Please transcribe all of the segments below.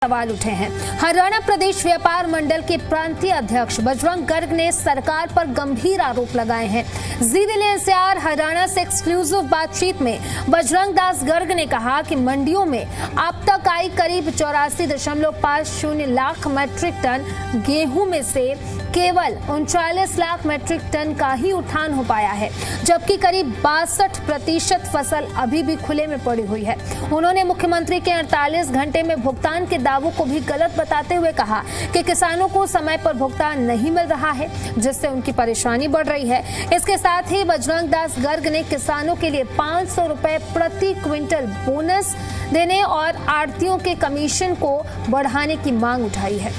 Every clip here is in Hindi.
सवाल उठे हैं। हरियाणा प्रदेश व्यापार मंडल के प्रांतीय अध्यक्ष बजरंग गर्ग ने सरकार पर गंभीर आरोप लगाए हैं। जी एनसीआर हरियाणा से एक्सक्लूसिव बातचीत में बजरंग दास गर्ग ने कहा कि मंडियों में अब तक आई करीब 84.50 लाख मैट्रिक टन गेहूं में से केवल 39 लाख मैट्रिक टन का ही उठान हो पाया है, जबकि करीब 62% फसल अभी भी खुले में पड़ी हुई है। उन्होंने मुख्यमंत्री के 48 घंटे में भुगतान के दावों को भी गलत बताते हुए कहा कि किसानों को समय पर भुगतान नहीं मिल रहा है, जिससे उनकी परेशानी बढ़ रही है। इसके साथ ही बजरंग दास गर्ग ने किसानों के लिए 500 रुपए प्रति क्विंटल बोनस देने और आढ़तियों के कमीशन को बढ़ाने की मांग उठाई है।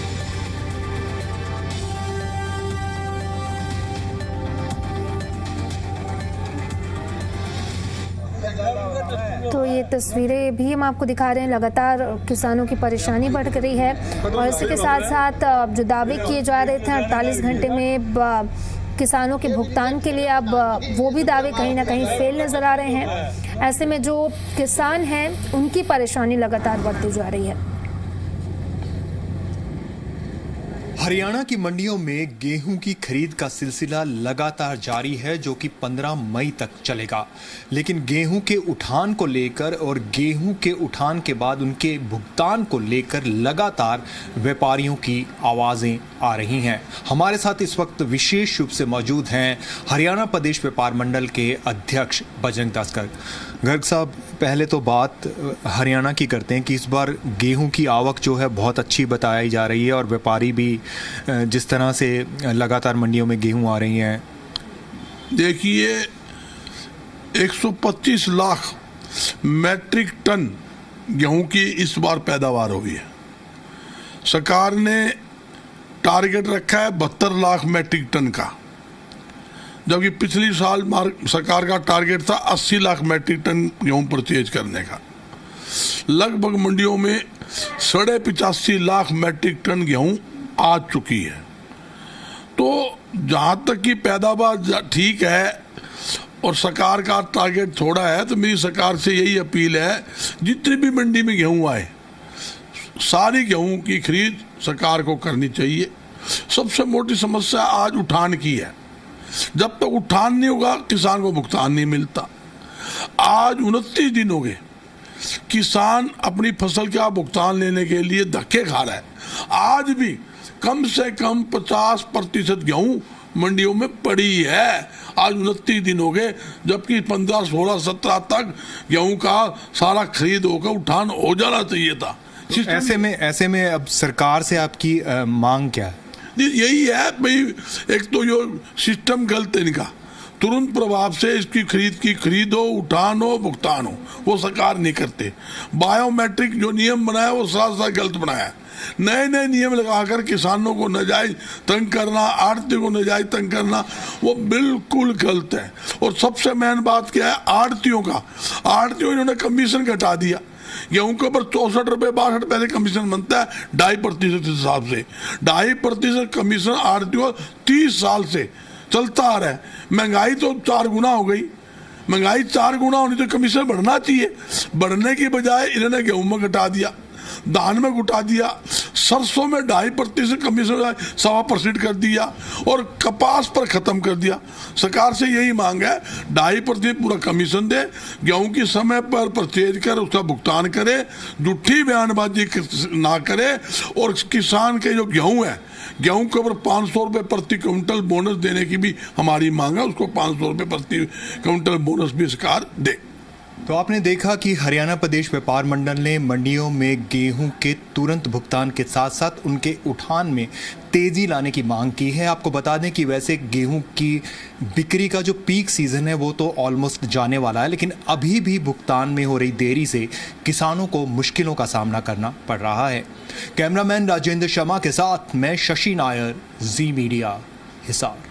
तो ये तस्वीरें भी हम आपको दिखा रहे हैं। लगातार किसानों की परेशानी बढ़ रही है और इसी के साथ साथ जो दावे किए जा रहे थे 48 घंटे में किसानों के भुगतान के लिए, अब वो भी दावे कहीं ना कहीं फेल नजर आ रहे हैं। ऐसे में जो किसान हैं उनकी परेशानी लगातार बढ़ती जा रही है। हरियाणा की मंडियों में गेहूं की खरीद का सिलसिला लगातार जारी है, जो कि 15 मई तक चलेगा। लेकिन गेहूं के उठान को लेकर और गेहूं के उठान के बाद उनके भुगतान को लेकर लगातार व्यापारियों की आवाज़ें आ रही हैं। हमारे साथ इस वक्त विशेष रूप से मौजूद हैं हरियाणा प्रदेश व्यापार मंडल के अध्यक्ष बजरंग दास गर्ग। गर्ग साहब, पहले तो बात हरियाणा की करते हैं कि इस बार गेहूं की आवक जो है बहुत अच्छी बताई जा रही है और व्यापारी भी जिस तरह से लगातार मंडियों में गेहूं आ रही हैं। देखिए, 125 लाख मैट्रिक टन गेहूं की इस बार पैदावार हुई है। सरकार ने टारगेट रखा है 72 लाख मैट्रिक टन का, जबकि पिछली साल सरकार का टारगेट था 80 लाख मैट्रिक टन गेहूं परचेज करने का। लगभग मंडियों में 85.5 लाख मैट्रिक टन गेहूं आ चुकी है। तो जहां तक की पैदावार ठीक है और सरकार का टारगेट थोड़ा है, तो मेरी सरकार से यही अपील है, जितनी भी मंडी में गेहूं आए सारी गेहूं की खरीद सरकार को करनी चाहिए। सबसे मोटी समस्या आज उठान की है। जब तक उठान नहीं होगा किसान को भुगतान नहीं मिलता। आज 29 दिन हो गए किसान अपनी फसल का भुगतान लेने के लिए धक्के खा रहा है। आज भी कम से कम 50% गेहूं मंडियों में पड़ी है। आज 29 दिन हो गए, जबकि 15, 16, 17 तक गेहूं का सारा खरीद होकर उठान हो जाना चाहिए था। ऐसे में अब सरकार से आपकी मांग क्या है? यही है भाई, एक तो जो सिस्टम गलत है इनका, तुरंत प्रभाव से इसकी खरीद हो, उठान हो, भुगतान हो, वो सरकार नहीं करते। बायोमेट्रिक जो नियम बनाया वो सरासर गलत बनाया है। नए नए नियम लगाकर किसानों को नाजायज तंग करना, आढ़ती को नाजायज तंग करना, वो बिल्कुल गलत है। और सबसे मेन बात क्या है, आढ़तियों का, आढ़तियों इन्होंने कमीशन घटा दिया। गेहूं के ऊपर 64 रुपए 62 पैसे कमीशन बनता है 2.5% हिसाब से। 2.5% कमीशन आढ़तियों 30 साल से चलता आ रहा है। महंगाई तो 4 गुना हो गई। महंगाई 4 गुना होनी तो कमीशन बढ़ना चाहिए, बढ़ने की बजाय इन्होंने गेहूं में घटा दिया, धान में घटा दिया, सरसों में 2.5% कमीशन 1.25% कर दिया और कपास पर खत्म कर दिया। सरकार से यही मांग है, 2.5% पूरा कमीशन दे, गेहूं की समय पर परचेज कर उसका भुगतान करे, झूठी बयानबाजी ना करे। और किसान के जो गेहूं है, गेहूं के ऊपर 500 रुपये प्रति क्विंटल बोनस देने की भी हमारी मांग है। उसको 500 रुपये प्रति क्विंटल बोनस भी सरकार दे। तो आपने देखा कि हरियाणा प्रदेश व्यापार मंडल ने मंडियों में गेहूं के तुरंत भुगतान के साथ साथ उनके उठान में तेजी लाने की मांग की है। आपको बता दें कि वैसे गेहूं की बिक्री का जो पीक सीजन है वो तो ऑलमोस्ट जाने वाला है, लेकिन अभी भी भुगतान में हो रही देरी से किसानों को मुश्किलों का सामना करना पड़ रहा है। कैमरामैन राजेंद्र शर्मा के साथ मैं शशि नायर, जी मीडिया, हिसार।